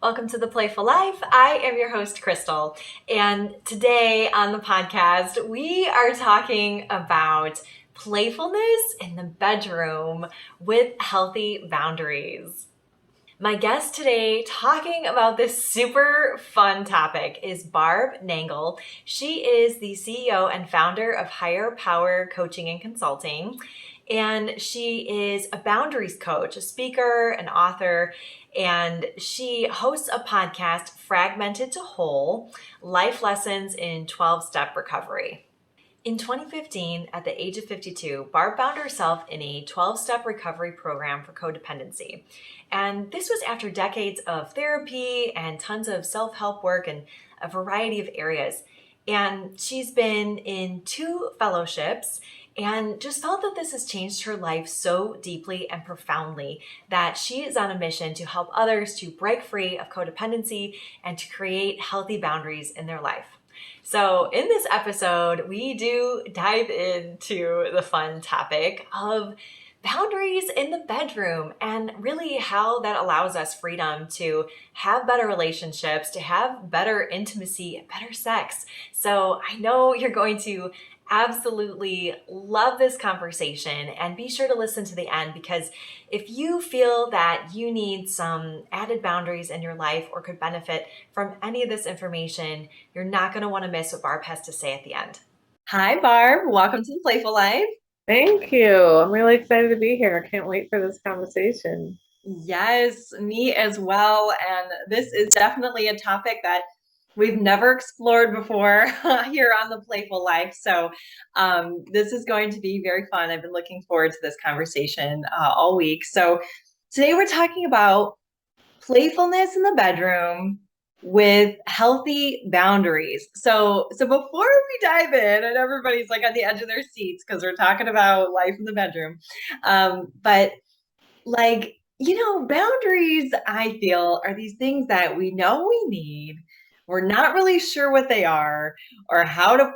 Welcome to the Playful Life. I am your host, Crystal. And today on the podcast, we are talking about playfulness in the bedroom with healthy boundaries. My guest today talking about this super fun topic is Barb Nangle. She is the CEO and founder of Higher Power Coaching and Consulting. And she is a boundaries coach, a speaker, an author, and she hosts a podcast, Fragmented to Whole, Life Lessons in 12-Step Recovery. In 2015, at the age of 52, Barb found herself in a 12-step recovery program for codependency. And this was after decades of therapy and tons of self-help work in a variety of areas. And she's been in 2 fellowships and just felt that this has changed her life so deeply and profoundly that she is on a mission to help others to break free of codependency and to create healthy boundaries in their life. So in this episode, we do dive into the fun topic of boundaries in the bedroom and really how that allows us freedom to have better relationships, to have better intimacy and better sex. So I know you're going to absolutely love this conversation, and be sure to listen to the end, because if you feel that you need some added boundaries in your life or could benefit from any of this information, you're not going to want to miss what Barb has to say at the end. Hi, Barb. Welcome to the Playful Life. Thank you. I'm really excited to be here. I can't wait for this conversation. Yes, me as well. And this is definitely a topic that we've never explored before here on the Playful Life. So this is going to be very fun. I've been looking forward to this conversation all week. So today we're talking about playfulness in the bedroom with healthy boundaries. So before we dive in, and everybody's like on the edge of their seats because we're talking about life in the bedroom, but like, boundaries, I feel, are these things that we know we need. We're not really sure what they are or how to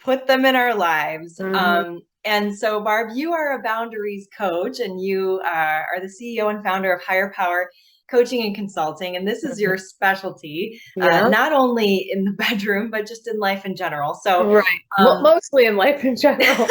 put them in our lives. And so, Barb, you are a boundaries coach, and you are the CEO and founder of Higher Power Coaching and Consulting. And this is your specialty, not only in the bedroom, but just in life in general. So, right. Mostly in life in general.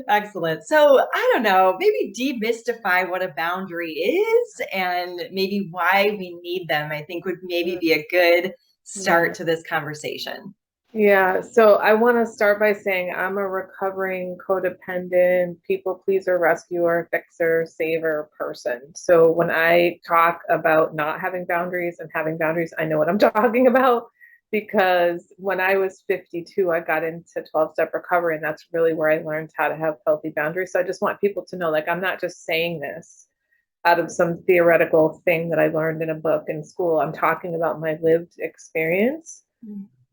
Excellent. So I don't know, maybe demystify what a boundary is and maybe why we need them, I think would maybe be a good start to this conversation. Yeah. So I want to start by saying I'm a recovering codependent, people pleaser, rescuer, fixer, saver person. So when I talk about not having boundaries and having boundaries, I know what I'm talking about, because when I was 52, I got into 12-step recovery, and that's really where I learned how to have healthy boundaries. So I just want people to know, like, I'm not just saying this out of some theoretical thing that I learned in a book in school. I'm talking about my lived experience.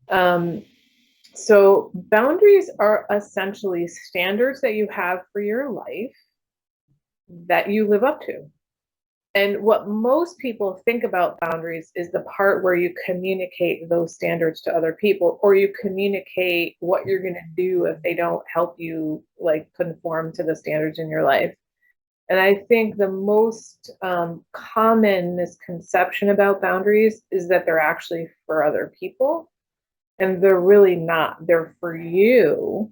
So boundaries are essentially standards that you have for your life that you live up to. And what most people think about boundaries is the part where you communicate those standards to other people, or you communicate what you're going to do if they don't help you like conform to the standards in your life. And I think the most common misconception about boundaries is that they're actually for other people. And they're really not. They're for you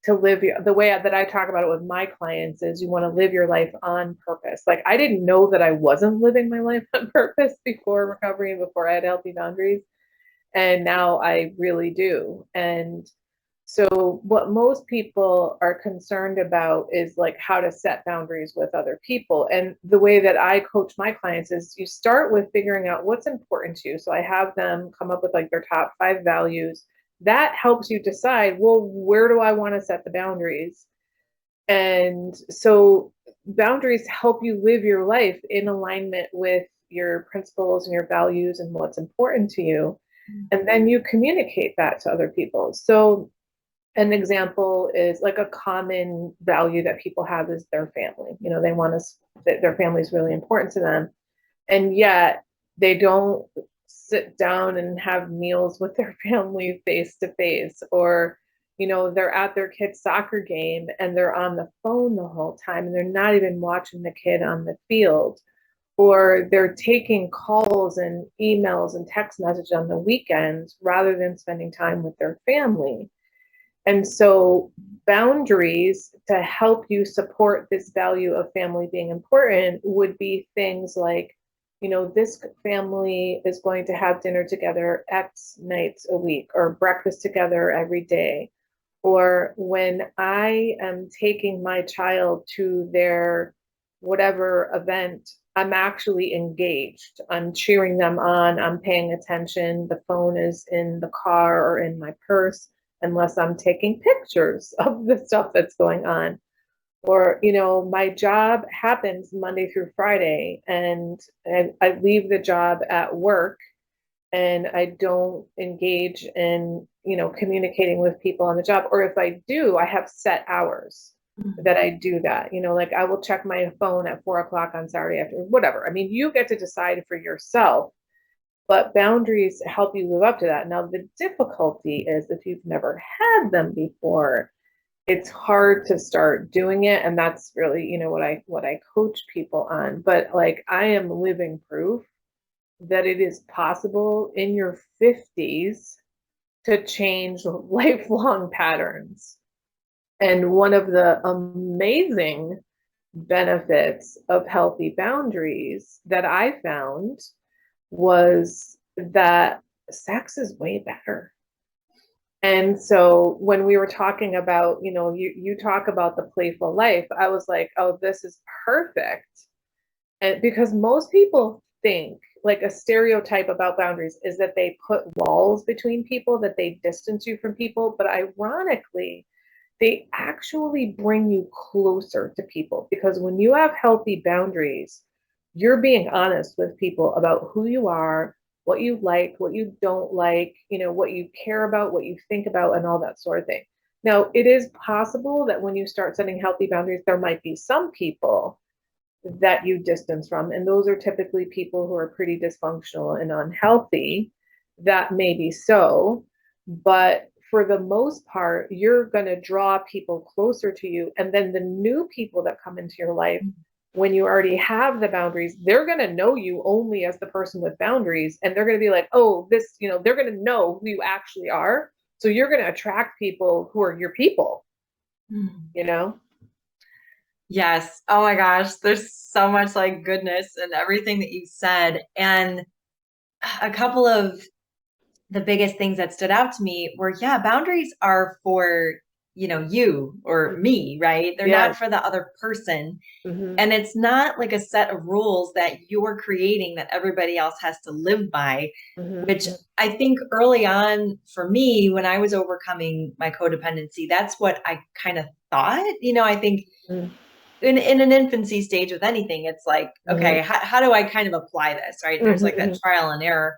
to live the way that I talk about it with my clients is you want to live your life on purpose. Like, I didn't know that I wasn't living my life on purpose before recovery and before I had healthy boundaries. And now I really do. And so what most people are concerned about is like how to set boundaries with other people. And the way that I coach my clients is you start with figuring out what's important to you. So I have them come up with like their top 5 values. That helps you decide, well, where do I want to set the boundaries? And so boundaries help you live your life in alignment with your principles and your values and what's important to you. And then you communicate that to other people. So an example is like a common value that people have is their family. You know, they want us that their family is really important to them. And yet they don't sit down and have meals with their family face to face, or, they're at their kid's soccer game and they're on the phone the whole time and they're not even watching the kid on the field, or they're taking calls and emails and text messages on the weekends rather than spending time with their family. And so boundaries to help you support this value of family being important would be things like, this family is going to have dinner together X nights a week, or breakfast together every day. Or when I am taking my child to their whatever event, I'm actually engaged. I'm cheering them on. I'm paying attention. The phone is in the car or in my purse, unless I'm taking pictures of the stuff that's going on. Or, my job happens Monday through Friday, and I leave the job at work and I don't engage in, communicating with people on the job. Or if I do, I have set hours that I do that. Like I will check my phone at 4 o'clock on Saturday after, whatever. I mean, you get to decide for yourself, but boundaries help you live up to that. Now, the difficulty is if you've never had them before, it's hard to start doing it. And that's really, what I coach people on. But like, I am living proof that it is possible in your 50s to change lifelong patterns. And one of the amazing benefits of healthy boundaries that I found was that sex is way better. And so when we were talking about, you talk about the playful life, I was like, oh, this is perfect. And because most people think, like, a stereotype about boundaries is that they put walls between people, that they distance you from people. But ironically, they actually bring you closer to people, because when you have healthy boundaries, you're being honest with people about who you are, what you like, what you don't like, what you care about, what you think about, and all that sort of thing. Now, it is possible that when you start setting healthy boundaries, there might be some people that you distance from, and those are typically people who are pretty dysfunctional and unhealthy. That may be so, but for the most part, you're going to draw people closer to you. And then the new people that come into your life, when you already have the boundaries, they're going to know you only as the person with boundaries. And they're going to be like, oh, this, they're going to know who you actually are. So you're going to attract people who are your people, Yes. Oh my gosh. There's so much like goodness and everything that you said. And a couple of the biggest things that stood out to me were, yeah, boundaries are for, you or me, right? They're not for the other person. Mm-hmm. And it's not like a set of rules that you're creating that everybody else has to live by, which I think early on for me, when I was overcoming my codependency, that's what I kind of thought. I think in an infancy stage with anything, it's like, okay, how do I kind of apply this, right? There's like that trial and error.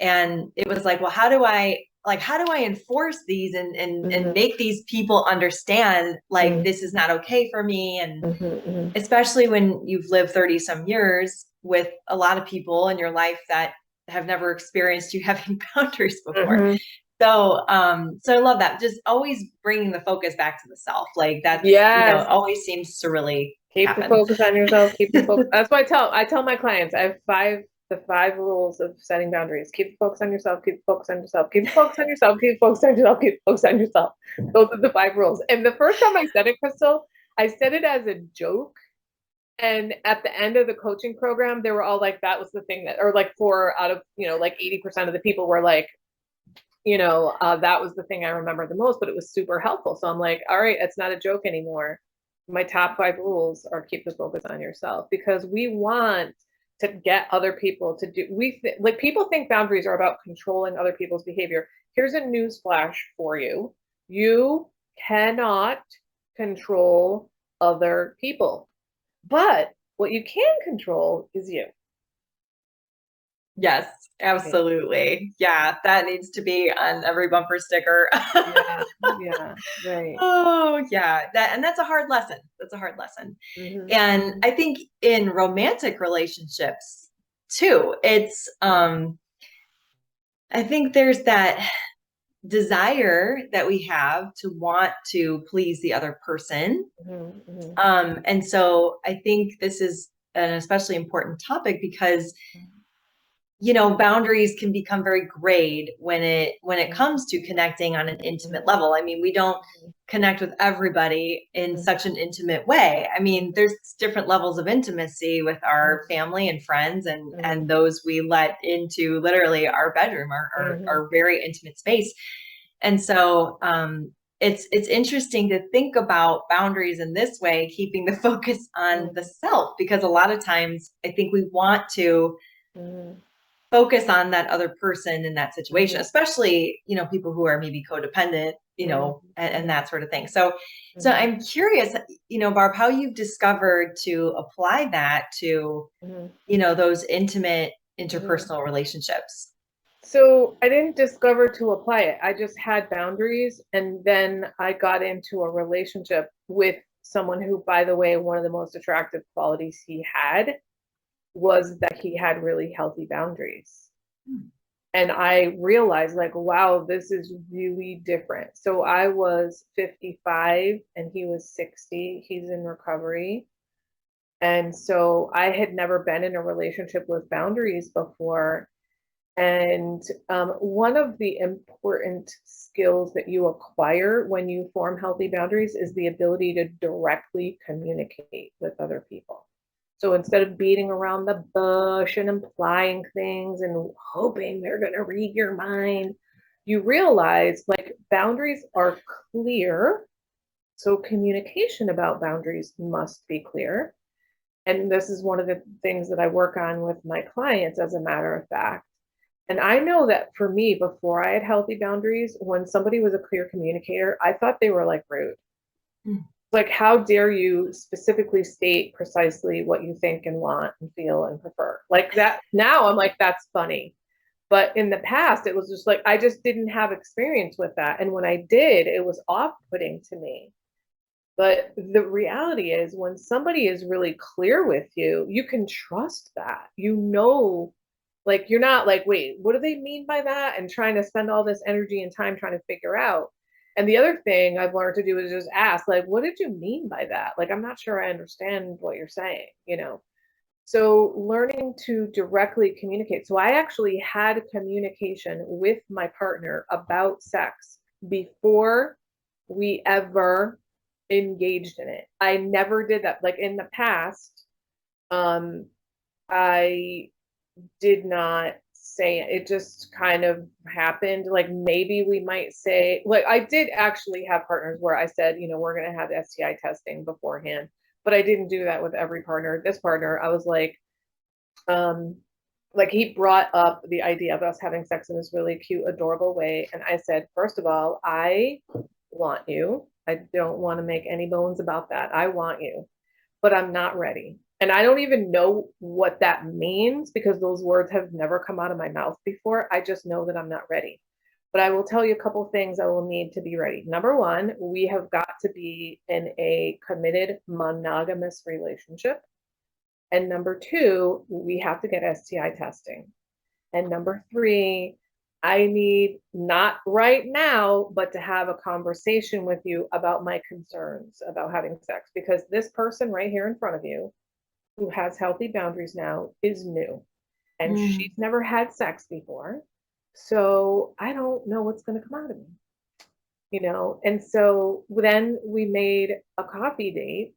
And it was like, well, how do I enforce these and make these people understand, like, this is not okay for me. And especially when you've lived 30 some years with a lot of people in your life that have never experienced you having boundaries before. So, so I love that. Just always bringing the focus back to the self. Like that, always seems to really happen. The focus on yourself. Keep the focus. That's why I tell my clients, I have the 5 rules of setting boundaries. Keep the focus on yourself. Keep the focus on yourself. Keep the focus on yourself. Keep the focus on yourself. Keep the focus on yourself. Those are the 5 rules. And the first time I said it, Crystal, I said it as a joke. And at the end of the coaching program, they were all like, that was the thing that, or like 4 out of, like 80% of the people were like, that was the thing I remember the most, but it was super helpful. So I'm like, all right, it's not a joke anymore. My top 5 rules are keep the focus on yourself, because we want to get other people to do, like, people think boundaries are about controlling other people's behavior. Here's a news flash for you. You cannot control other people, but what you can control is you. Yes, absolutely. Yeah, that needs to be on every bumper sticker. Yeah, right. Oh, yeah. That's a hard lesson. That's a hard lesson. And I think in romantic relationships too, it's I think there's that desire that we have to want to please the other person. And so I think this is an especially important topic because, boundaries can become very grayed when it comes to connecting on an intimate level. I mean, we don't connect with everybody in such an intimate way. I mean, there's different levels of intimacy with our family and friends and those we let into literally our bedroom, our very intimate space. And so it's interesting to think about boundaries in this way, keeping the focus on the self, because a lot of times I think we want to focus on that other person in that situation, especially, people who are maybe codependent, and that sort of thing. So I'm curious, Barb, how you've discovered to apply that to, those intimate interpersonal relationships. So I didn't discover to apply it. I just had boundaries. And then I got into a relationship with someone who, by the way, one of the most attractive qualities he had was that he had really healthy boundaries. And I realized, like, wow, this is really different. So I was 55 and he was 60. He's in recovery. And so I had never been in a relationship with boundaries before. And one of the important skills that you acquire when you form healthy boundaries is the ability to directly communicate with other people. So instead of beating around the bush and implying things and hoping they're going to read your mind, you realize, like, boundaries are clear. So communication about boundaries must be clear. And this is one of the things that I work on with my clients, as a matter of fact. And I know that for me, before I had healthy boundaries, when somebody was a clear communicator, I thought they were like rude. Like, how dare you specifically state precisely what you think and want and feel and prefer? Like that. Now I'm like, that's funny. But in the past, it was just like, I just didn't have experience with that. And when I did, it was off-putting to me. But the reality is, when somebody is really clear with you, you can trust that. Like, you're not like, wait, what do they mean by that? And trying to spend all this energy and time trying to figure out. And the other thing I've learned to do is just ask, like, what did you mean by that? Like, I'm not sure I understand what you're saying, So learning to directly communicate. So I actually had communication with my partner about sex before we ever engaged in it. I never did that. Like, in the past, I did not say it. It just kind of happened. Like, maybe we might say, like, I did actually have partners where I said, we're going to have STI testing beforehand, but I didn't do that with every partner. This partner, I was like he brought up the idea of us having sex in this really cute, adorable way. And I said, first of all, I want you. I don't want to make any bones about that. I want you, but I'm not ready. And I don't even know what that means, because those words have never come out of my mouth before. I just know that I'm not ready. But I will tell you a couple things I will need to be ready. Number one, we have got to be in a committed monogamous relationship. And number two, we have to get STI testing. And number three, I need, not right now, but to have a conversation with you about my concerns about having sex, because this person right here in front of you, who has healthy boundaries now, is new, and she's never had sex before. So I don't know what's going to come out of me, And so then we made a coffee date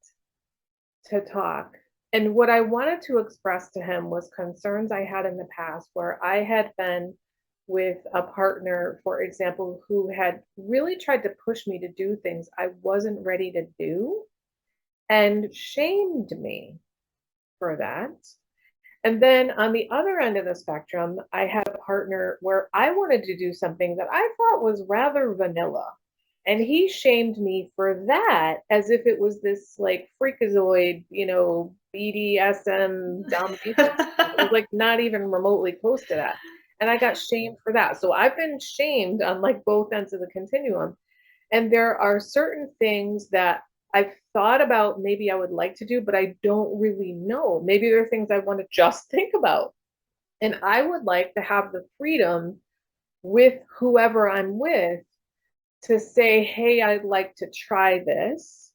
to talk. And what I wanted to express to him was concerns I had in the past, where I had been with a partner, for example, who had really tried to push me to do things I wasn't ready to do and shamed me for that. And then on the other end of the spectrum, I had a partner where I wanted to do something that I thought was rather vanilla. And he shamed me for that, as if it was this like freakazoid, BDSM domination. It was like not even remotely close to that. And I got shamed for that. So I've been shamed on like both ends of the continuum. And there are certain things that I've thought about maybe I would like to do, but I don't really know. Maybe there are things I want to just think about. And I would like to have the freedom with whoever I'm with to say, hey, I'd like to try this.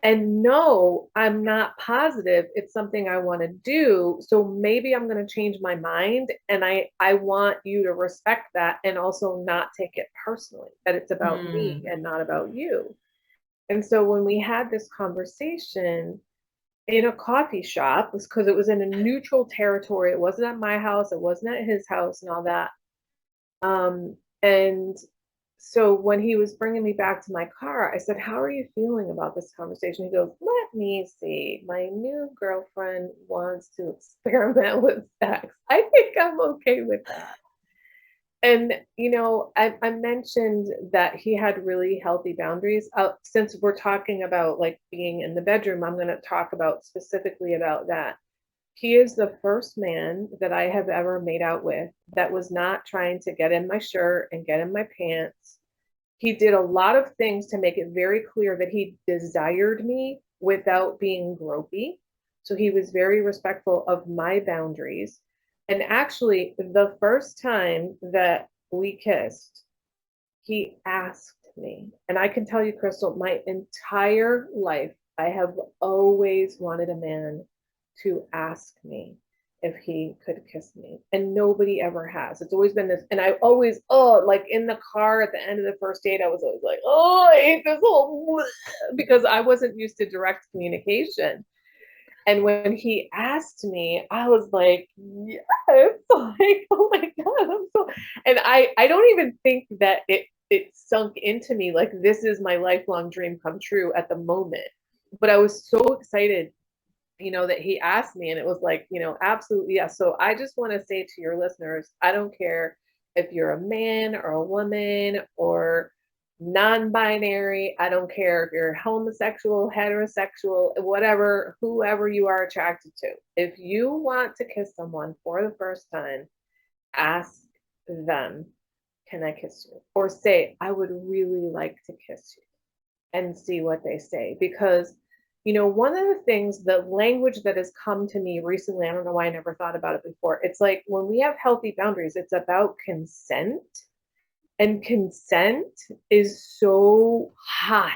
And no, I'm not positive it's something I want to do. So maybe I'm going to change my mind. And I want you to respect that and also not take it personally, that it's about me Mm. and not about you. And so when we had this conversation in a coffee shop, because it was in a neutral territory, it wasn't at my house, it wasn't at his house and all that. And so when he was bringing me back to my car, I said, how are you feeling about this conversation? He goes, let me see. My new girlfriend wants to experiment with sex. I think I'm okay with that. And, I mentioned that he had really healthy boundaries. Since we're talking about like being in the bedroom, I'm going to talk about specifically about that. He is the first man that I have ever made out with that was not trying to get in my shirt and get in my pants. He did a lot of things to make it very clear that he desired me without being gropey. So he was very respectful of my boundaries. And actually, the first time that we kissed, he asked me. And I can tell you, Crystal, my entire life, I have always wanted a man to ask me if he could kiss me. And nobody ever has. It's always been this. And I always, like in the car at the end of the first date, I was always like, oh, I hate this whole, because I wasn't used to direct communication. And when he asked me, I was like, yes, like, oh my God, I'm so, and I don't even think that it sunk into me like this is my lifelong dream come true at the moment. But I was so excited, that he asked me, and it was like, absolutely yes. So I just want to say to your listeners, I don't care if you're a man or a woman or non-binary. I don't care if you're homosexual, heterosexual, whatever, whoever you are attracted to. If you want to kiss someone for the first time, ask them, can I kiss you? Or say, I would really like to kiss you, and see what they say. Because, one of the things, the language that has come to me recently, I don't know why I never thought about it before. It's like when we have healthy boundaries, it's about consent. And consent is so hot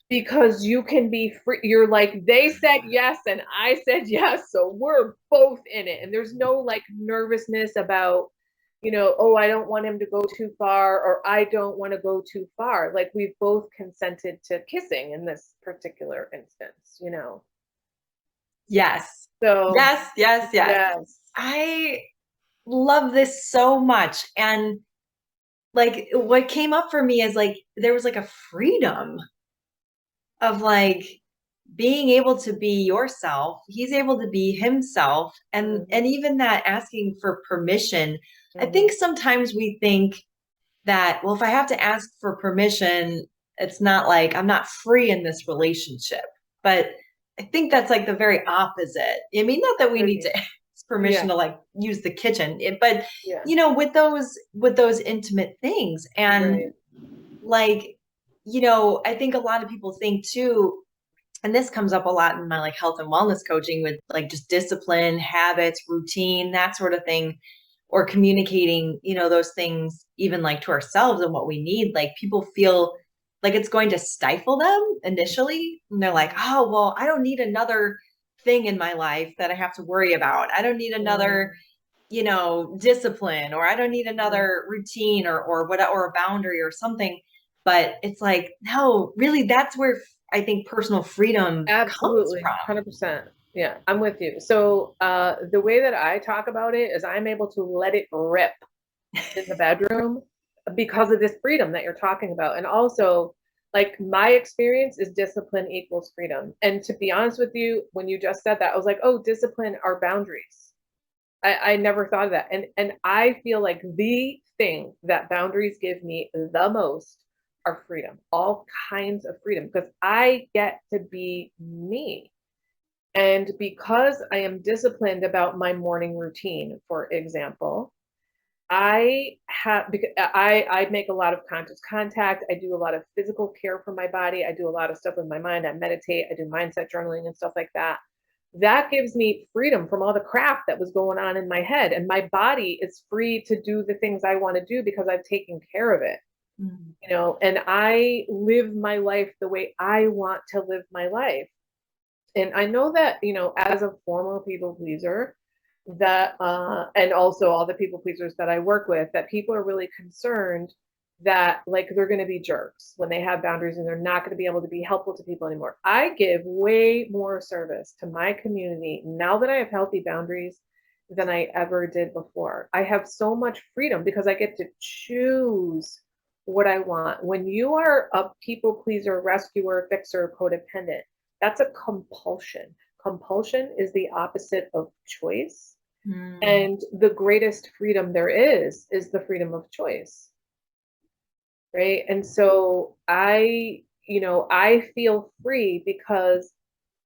because you can be free. You're like, they said yes, and I said yes. So we're both in it. And there's no like nervousness about, oh, I don't want him to go too far, or I don't want to go too far. Like we've both consented to kissing in this particular instance. Yes. So, Yes, yes, yes. yes. I love this so much. And like what came up for me is like there was like a freedom of like being able to be yourself. He's able to be himself. And Mm-hmm. even that asking for permission. I Mm-hmm. think sometimes we think that, well, if I have to ask for permission, it's not like I'm not free in this relationship. But I think that's like the very opposite. I mean, not that we need to ask permission Yeah. to like use the kitchen, but Yeah. with those intimate things. And Right. like, I think a lot of people think too, and this comes up a lot in my like health and wellness coaching with like just discipline, habits, routine, that sort of thing, or communicating, those things even like to ourselves and what we need. Like people feel like it's going to stifle them initially. And they're like, oh, well, I don't need another thing in my life that I have to worry about. I don't need another, discipline, or I don't need Mm-hmm. another routine or what, or a boundary or something. But it's like, no, really, that's where I think personal freedom comes Absolutely, from. 100%. Yeah, I'm with you. So, the way that I talk about it is I'm able to let it rip in the bedroom because of this freedom that you're talking about. And also, like, my experience is discipline equals freedom. And to be honest with you, when you just said that, I was like, oh, discipline are boundaries. I never thought of that. And I feel like the thing that boundaries give me the most are freedom, all kinds of freedom, because I get to be me. And because I am disciplined about my morning routine, for example, I have because I make a lot of conscious contact. I do a lot of physical care for my body. I do a lot of stuff with my mind. I meditate. I do mindset journaling and stuff like that. that gives me freedom from all the crap that was going on in my head. And my body is free to do the things I want to do because I've taken care of it, Mm. and I live my life the way I want to live my life. And I know that, as a former people pleaser, that and also all the people pleasers that I work with, that people are really concerned that like they're going to be jerks when they have boundaries and they're not going to be able to be helpful to people anymore. I give way more service to my community now that I have healthy boundaries than I ever did before. I have so much freedom because I get to choose what I want. When you are a people pleaser, rescuer, fixer, codependent, that's a compulsion. Compulsion is the opposite of choice. Mm. And the greatest freedom there is the freedom of choice. Right. And so I feel free because,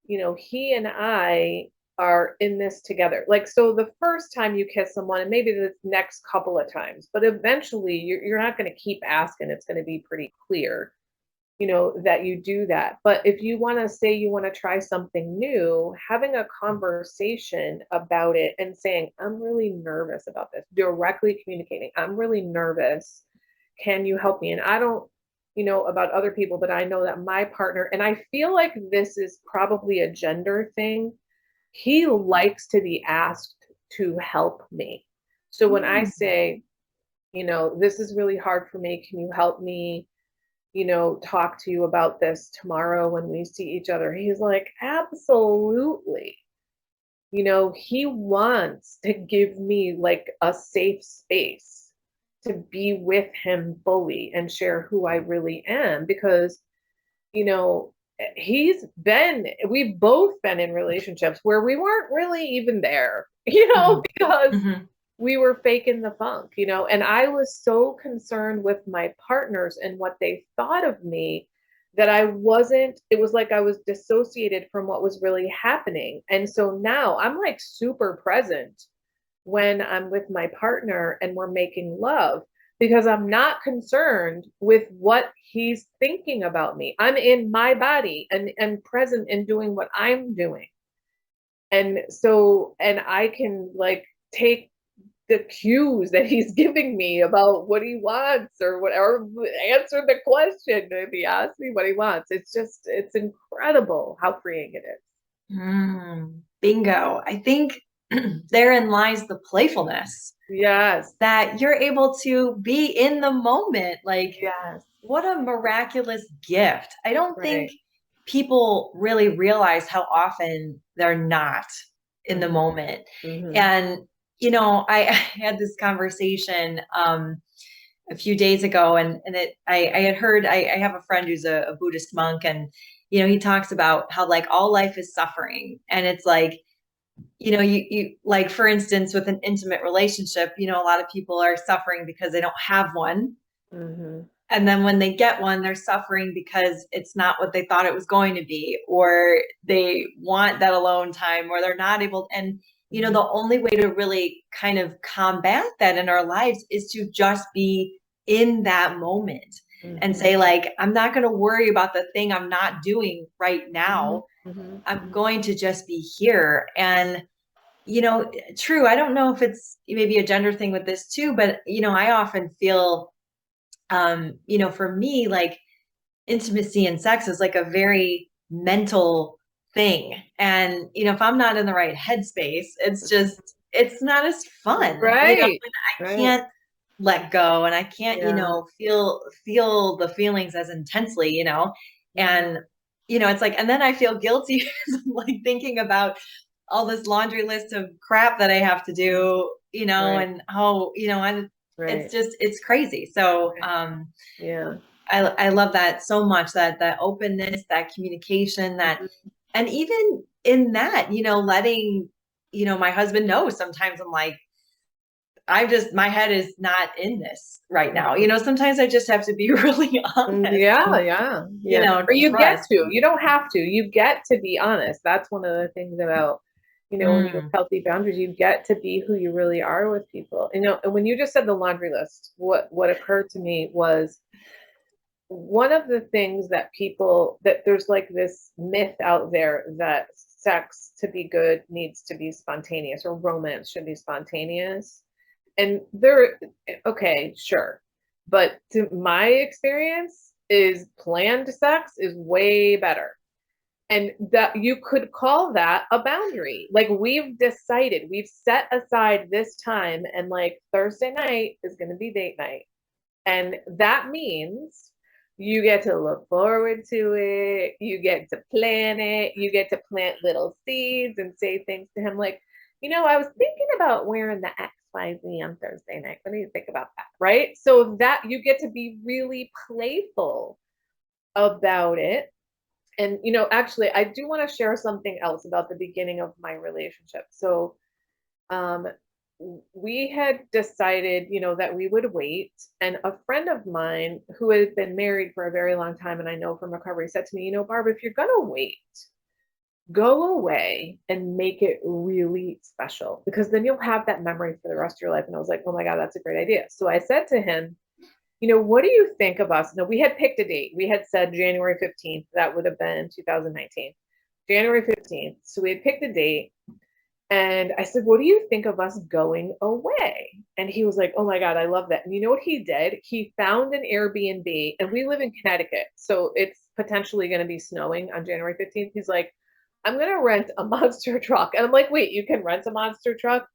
he and I are in this together. Like, so the first time you kiss someone, and maybe the next couple of times, but eventually you're not going to keep asking. It's going to be pretty clear, that you do that. But if you want to say you want to try something new, having a conversation about it and saying, I'm really nervous about this, directly communicating, I'm really nervous. Can you help me? And I don't, about other people, but I know that my partner, and I feel like this is probably a gender thing, he likes to be asked to help me. So when I Mm. say, this is really hard for me, can you help me? Talk to you about this tomorrow when we see each other. He's like, absolutely. He wants to give me like a safe space to be with him fully and share who I really am because, you know, we've both been in relationships where we weren't really even there, Mhm. because Mhm. we were faking the funk, and I was so concerned with my partners and what they thought of me that it was like I was dissociated from what was really happening. And so now I'm like super present when I'm with my partner and we're making love because I'm not concerned with what he's thinking about me. I'm in my body and present in doing what I'm doing. And so, and I can like take the cues that he's giving me about what he wants or whatever, answer the question if he asks me what he wants. It's incredible how freeing it is. Mm. Bingo. I think therein lies the playfulness Yes. that you're able to be in the moment. Like, Yes. what a miraculous gift. I don't think Right. people really realize how often they're not in the Mm-hmm. moment. Mm-hmm. And, I had this conversation a few days ago, and I had heard, I have a friend who's a Buddhist monk, and, he talks about how like all life is suffering. And it's like, you like, for instance, with an intimate relationship, a lot of people are suffering because they don't have one. Mm-hmm. And then when they get one, they're suffering because it's not what they thought it was going to be, or they want that alone time, or they're not able. And, Mm-hmm. the only way to really kind of combat that in our lives is to just be in that moment and Mm-hmm. say, like, I'm not going to worry about the thing I'm not doing right Mm-hmm. now. I'm Mm-hmm. going to just be here. And, true. I don't know if it's maybe a gender thing with this too, but, I often feel, for me, like intimacy and sex is like a very mental thing. And, if I'm not in the right headspace, it's not as fun, and Right. I Right. can't let go, and I can't, Yeah. feel the feelings as intensely, Mm-hmm. and, it's like, and then I feel guilty because I'm like thinking about all this laundry list of crap that I have to do, Right. and how, and Right. it's crazy. So, Right. Yeah. I love that so much, that openness, that communication, that, Mm-hmm. and even in that, letting, my husband know sometimes I'm like, my head is not in this right now. Sometimes I just have to be really honest Yeah, and, yeah, yeah. Or you get trust. to. You don't have to. You get to be honest. That's one of the things about, when you have Mm. healthy boundaries, you get to be who you really are with people. And when you just said the laundry list, what occurred to me was one of the things that there's like this myth out there that sex to be good needs to be spontaneous, or romance should be spontaneous. And okay, sure. But to my experience is planned sex is way better. And that you could call that a boundary. Like, we've decided, we've set aside this time, and like Thursday night is going to be date night. And that means you get to look forward to it. You get to plan it. You get to plant little seeds and say things to him like, I was thinking about wearing the XYZ on Thursday night. What do you think about that? Right? So that you get to be really playful about it. And, actually, I do want to share something else about the beginning of my relationship. So, um, we had decided, that we would wait. And a friend of mine who had been married for a very long time, and I know from recovery, said to me, Barb, if you're going to wait, go away and make it really special, because then you'll have that memory for the rest of your life. And I was like, oh my God, that's a great idea. So I said to him, what do you think of us? No, we had picked a date. We had said January 15th. That would have been 2019, January 15th. So we had picked a date. And I said, what do you think of us going away? And he was like, oh my God, I love that. And you know what he did? He found an Airbnb, and we live in Connecticut. So it's potentially going to be snowing on January 15th. He's like, I'm going to rent a monster truck. And I'm like, wait, you can rent a monster truck?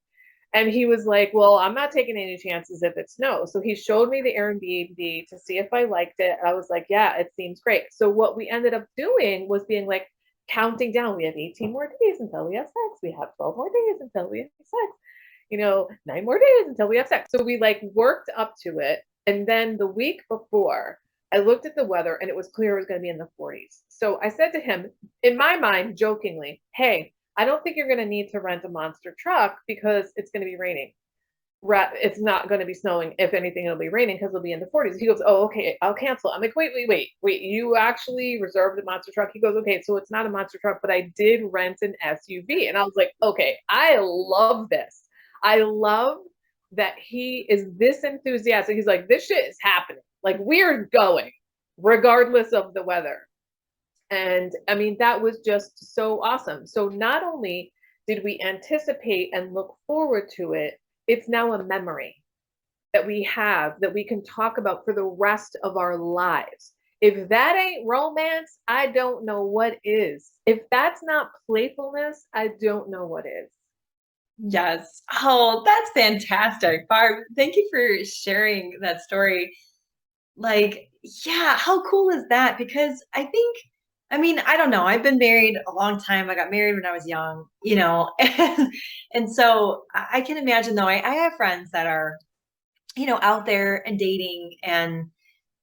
And he was like, well, I'm not taking any chances if it snows. So he showed me the Airbnb to see if I liked it. I was like, yeah, it seems great. So what we ended up doing was being like, counting down. We have 18 more days until we have sex. We have 12 more days until we have sex. 9 more days until we have sex. So we like worked up to it. And then the week before, I looked at the weather, and it was clear it was going to be in the 40s. So I said to him, in my mind, jokingly, hey, I don't think you're going to need to rent a monster truck because it's going to be raining. It's not going to be snowing. If anything, it'll be raining because it'll be in the 40s. He goes, oh, okay, I'll cancel. I'm like, wait. You actually reserved a monster truck? He goes, okay, so it's not a monster truck, but I did rent an SUV. And I was like, okay, I love this. I love that he is this enthusiastic. He's like, this shit is happening. Like, we're going regardless of the weather. And I mean, that was just so awesome. So not only did we anticipate and look forward to it, it's now a memory that we have that we can talk about for the rest of our lives. If that ain't romance, I don't know what is. If that's not playfulness, I don't know what is. Yes. Oh, that's fantastic. Barb, thank you for sharing that story. Like, yeah, how cool is that? Because I mean, I don't know. I've been married a long time. I got married when I was young, and so I can imagine though, I have friends that are, out there and dating and,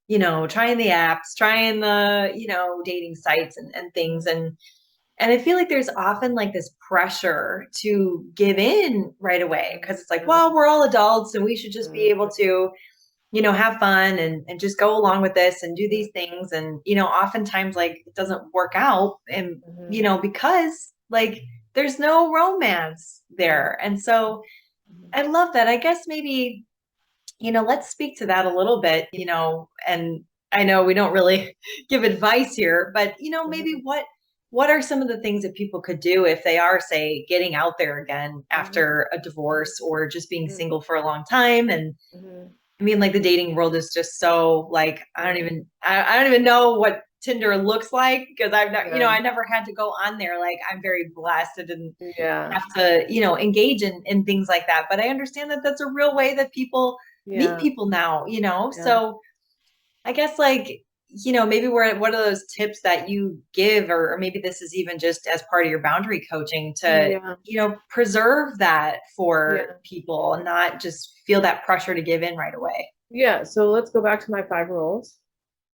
trying the apps, trying the, dating sites and things. And I feel like there's often like this pressure to give in right away because it's like, well, we're all adults and we should just be able to, have fun and just go along with this and do these things. And, oftentimes like it doesn't work out and, because like there's no romance there. And so I love that. I guess maybe, let's speak to that a little bit, and I know we don't really give advice here, but, maybe what are some of the things that people could do if they are, say, getting out there again after a divorce or just being single for a long time? And I mean, like the dating world is just so like, I don't even know what Tinder looks like because I've not, I never had to go on there. Like I'm very blessed. I didn't have to, engage in things like that. But I understand that that's a real way that people meet people now, So I guess like, maybe what are those tips that you give, or maybe this is even just as part of your boundary coaching to, preserve that for people and not just feel that pressure to give in right away. Yeah. So let's go back to my 5 rules.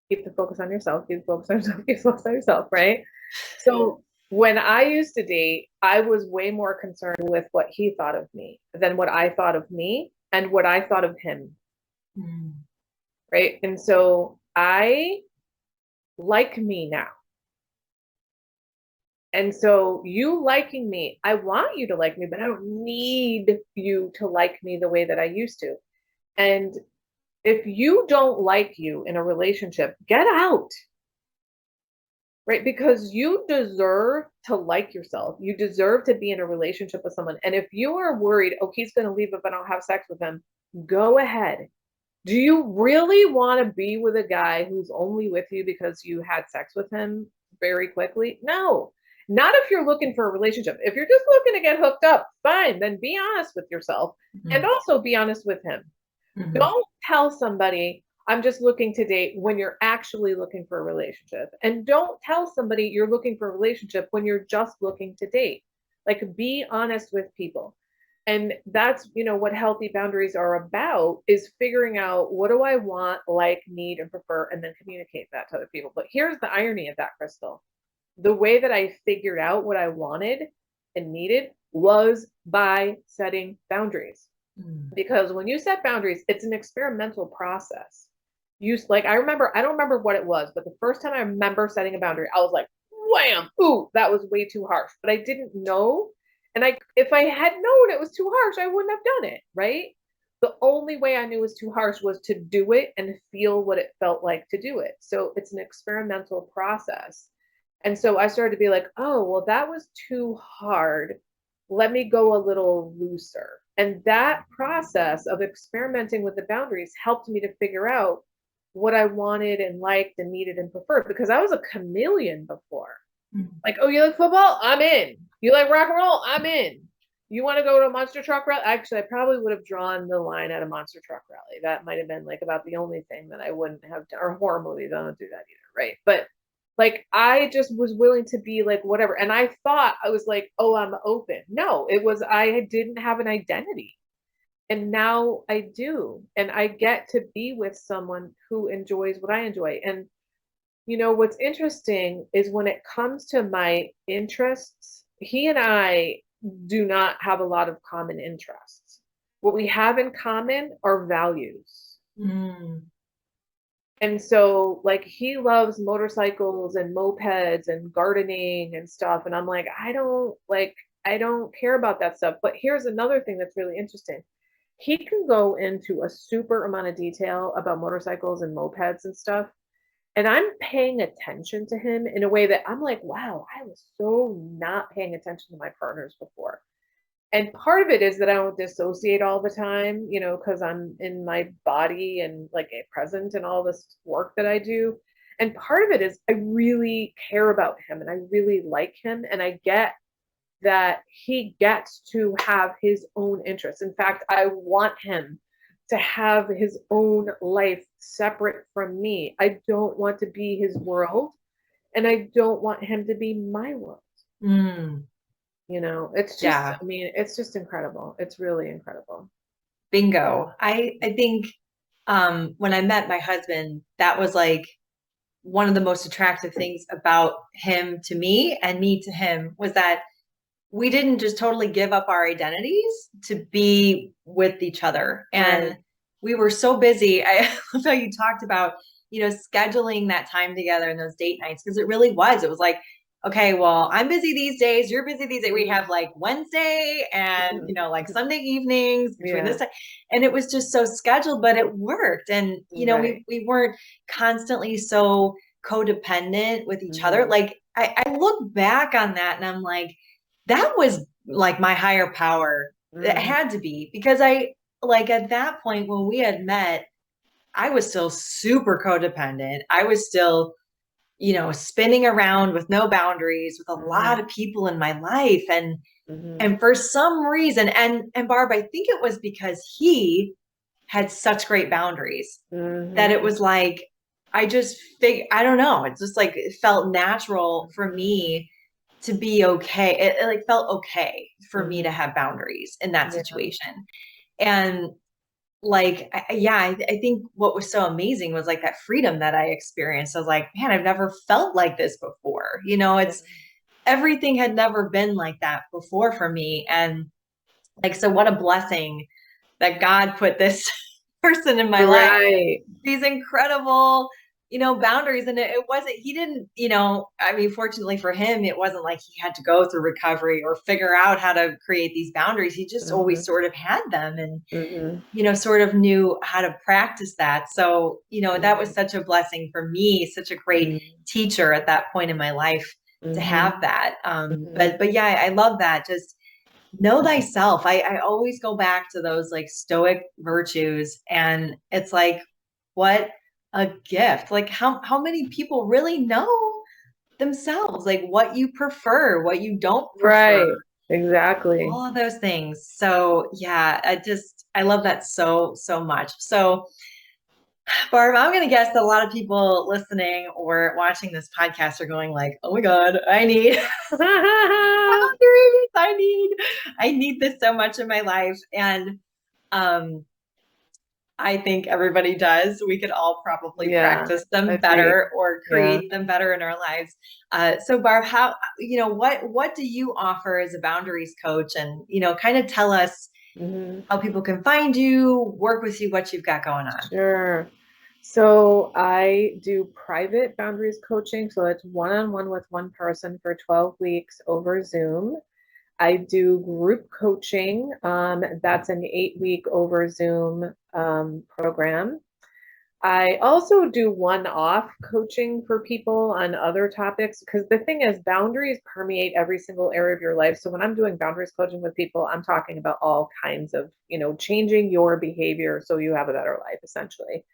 Keep the focus on yourself, keep the focus on yourself, keep the focus on yourself, right? So when I used to date, I was way more concerned with what he thought of me than what I thought of me and what I thought of him. Right. And so I like me now. And so you liking me, I want you to like me, but I don't need you to like me the way that I used to. And if you don't like you in a relationship, get out. right? Because you deserve to like yourself. You deserve to be in a relationship with someone. And if you are worried, oh, he's going to leave if I don't have sex with him, go ahead. Do you really want to be with a guy who's only with you because you had sex with him very quickly? No. Not if you're looking for a relationship. If you're just looking to get hooked up, fine, then be honest with yourself and Mm-hmm. also be honest with him. Mm-hmm. Don't tell somebody I'm just looking to date when you're actually looking for a relationship. And don't tell somebody you're looking for a relationship when you're just looking to date. Like, be honest with people. And that's, what healthy boundaries are about, is figuring out, what do I want, like, need, and prefer, and then communicate that to other people. But here's the irony of that, Crystal. The way that I figured out what I wanted and needed was by setting boundaries. Because when you set boundaries, it's an experimental process. I don't remember what it was, but the first time I remember setting a boundary, I was like, wham, ooh, that was way too harsh. But I didn't know. And if I had known it was too harsh, I wouldn't have done it, right? The only way I knew it was too harsh was to do it and feel what it felt like to do it. So it's an experimental process. And so I started to be like, oh, well, that was too hard. Let me go a little looser. And that process of experimenting with the boundaries helped me to figure out what I wanted and liked and needed and preferred, because I was a chameleon before. Mm-hmm. Like, oh, you like football? I'm in. You like rock and roll? I'm in. You want to go to a monster truck rally? Actually, I probably would have drawn the line at a monster truck rally. That might have been like about the only thing that I wouldn't have done. Or horror movies. I don't do that either, right? But like, I just was willing to be like whatever. And I thought I was like, oh, I'm open. No, it was, I didn't have an identity. And now I do. And I get to be with someone who enjoys what I enjoy. And what's interesting is, when it comes to my interests, he and I do not have a lot of common interests. What we have in common are values. Mm-hmm. And so, like, he loves motorcycles and mopeds and gardening and stuff. And I'm like, I don't care about that stuff. But here's another thing that's really interesting. He can go into a super amount of detail about motorcycles and mopeds and stuff. And I'm paying attention to him in a way that I'm like, wow, I was so not paying attention to my partners before. And part of it is that I don't dissociate all the time, because I'm in my body and like present in all this work that I do. And part of it is I really care about him and I really like him. And I get that he gets to have his own interests. In fact, I want him to have his own life separate from me. I don't want to be his world, and I don't want him to be my world. Mm. It's just, Yeah. I mean, it's just incredible. It's really incredible. Bingo. I think when I met my husband, that was like one of the most attractive things about him to me and me to him, was that we didn't just totally give up our identities to be with each other. And Right. we were so busy. I love how you talked about, scheduling that time together and those date nights, because it was like, okay, well, I'm busy these days, you're busy these days. We have like Wednesday and, like Sunday evenings between this Yeah. time. And it was just so scheduled, but it worked. And, Right. we weren't constantly so codependent with each other. Mhm. Like, I look back on that and I'm like, that was like my higher power. It Mhm. had to be, because I, like, at that point when we had met, I was still super codependent. I was still, spinning around with no boundaries with a lot Mhm. of people in my life. And Mhm. and for some reason, and Barb, I think it was because he had such great boundaries that it Mhm. was like, I don't know. It's just like, it felt natural for Mhm. me to be okay. It like felt okay for me to Mhm. have boundaries in that Yeah. situation. And like, I think what was so amazing was like that freedom that I experienced. I was like, man, I've never felt like this before. Yeah. It's everything had never been like that before for me. And like, so what a blessing that God put this person in my life. Right. These incredible, boundaries. And it wasn't, he didn't, I mean, fortunately for him, it wasn't like he had to go through recovery or figure out how to create these boundaries. He just always sort of had them and, sort of knew how to practice that. So, that was such a blessing for me, such a great teacher at that point in my life to have that. But yeah, I love that. Just know thyself. I always go back to those like stoic virtues, and it's like, what a gift. Like how many people really know themselves, like what you prefer, what you don't prefer. Right. Exactly. All of those things. So yeah, I love that so much. So Barb, I'm going to guess that a lot of people listening or watching this podcast are going like, oh my God, I need boundaries. I need this so much in my life. And I think everybody does. We could all probably practice them better or create them better in our lives. So Barb, how, what do you offer as a boundaries coach? And, kind of tell us how people can find you, work with you, what you've got going on. Sure. So I do private boundaries coaching. So it's one-on-one with one person for 12 weeks over Zoom. I do group coaching. That's an 8-week over Zoom program. I also do one-off coaching for people on other topics, because the thing is, boundaries permeate every single area of your life. So when I'm doing boundaries coaching with people, I'm talking about all kinds of, changing your behavior so you have a better life, essentially.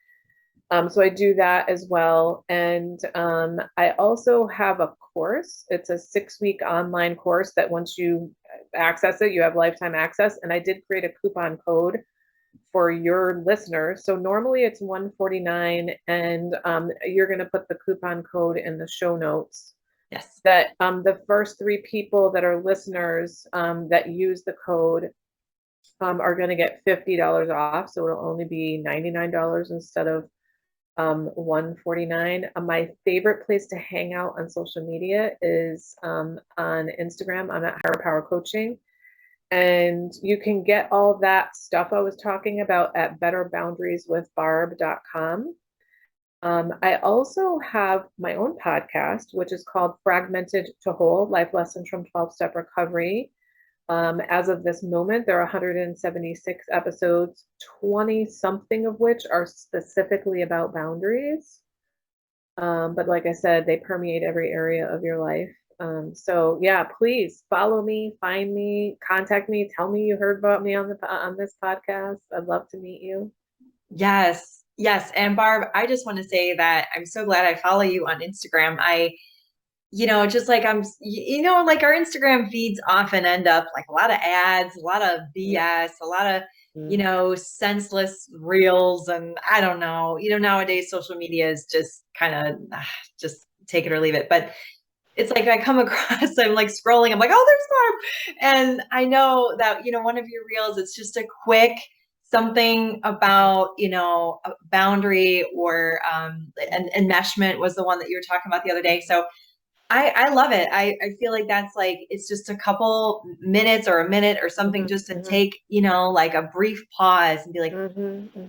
So I do that as well. And I also have a course. It's a 6-week online course that once you access it, you have lifetime access. And I did create a coupon code for your listeners. So normally it's $149, and you're going to put the coupon code in the show notes. Yes. That the first 3 people that are listeners that use the code are going to get $50 off. So it'll only be $99 instead of $149. My favorite place to hang out on social media is on Instagram. I'm at Higher Power Coaching. And you can get all that stuff I was talking about at betterboundarieswithbarb.com. I also have my own podcast, which is called Fragmented to Whole, Life Lessons from 12-Step Recovery. As of this moment, there are 176 episodes, 20-something of which are specifically about boundaries. But like I said, they permeate every area of your life. So yeah, please follow me, find me, contact me, tell me you heard about me on this podcast. I'd love to meet you. Yes. And Barb, I just want to say that I'm so glad I follow you on Instagram. Just like like our Instagram feeds often end up like a lot of ads, a lot of BS, a lot of, senseless reels. And I don't know, nowadays social media is just kind of just take it or leave it. But it's like I come across, I'm like scrolling, I'm like, oh, there's Barb. And I know that, one of your reels, it's just a quick something about, a boundary or enmeshment was the one that you were talking about the other day. So I love it. I feel like that's like, it's just a couple minutes or a minute or something just to take, like a brief pause and be like,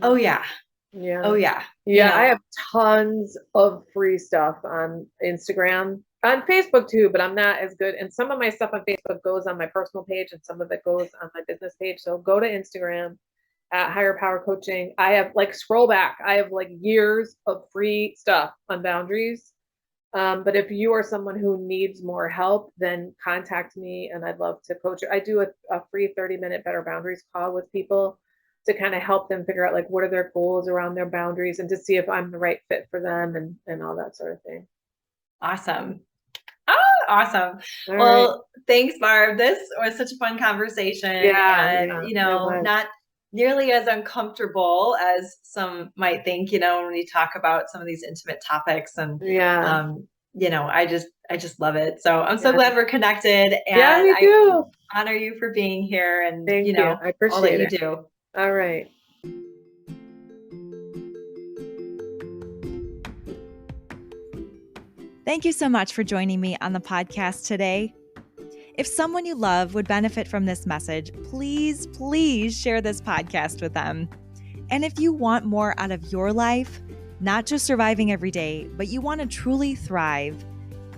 oh yeah. Yeah. Oh yeah. I have tons of free stuff on Instagram, on Facebook too, but I'm not as good. And some of my stuff on Facebook goes on my personal page and some of it goes on my business page. So go to Instagram at Higher Power Coaching. I have scroll back. I have years of free stuff on boundaries. But if you are someone who needs more help, then contact me and I'd love to coach you. I do a free 30-minute Better Boundaries call with people to kind of help them figure out what are their goals around their boundaries and to see if I'm the right fit for them and all that sort of thing. Awesome. Oh, awesome. Well, thanks, Barb. This was such a fun conversation. And, not nearly as uncomfortable as some might think, when we talk about some of these intimate topics. And, I just love it. So I'm so glad we're connected. And me too. I honor you for being here and, Thank you. I appreciate all that you do. All right. Thank you so much for joining me on the podcast today. If someone you love would benefit from this message, please share this podcast with them. And if you want more out of your life, not just surviving every day, but you want to truly thrive,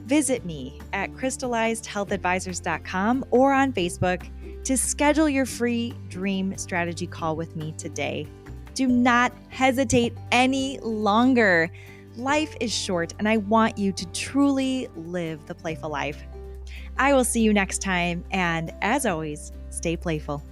visit me at krystalizedhealthadvisors.com or on Facebook to schedule your free dream strategy call with me today. Do not hesitate any longer. Life is short, and I want you to truly live the playful life. I will see you next time, and as always, stay playful.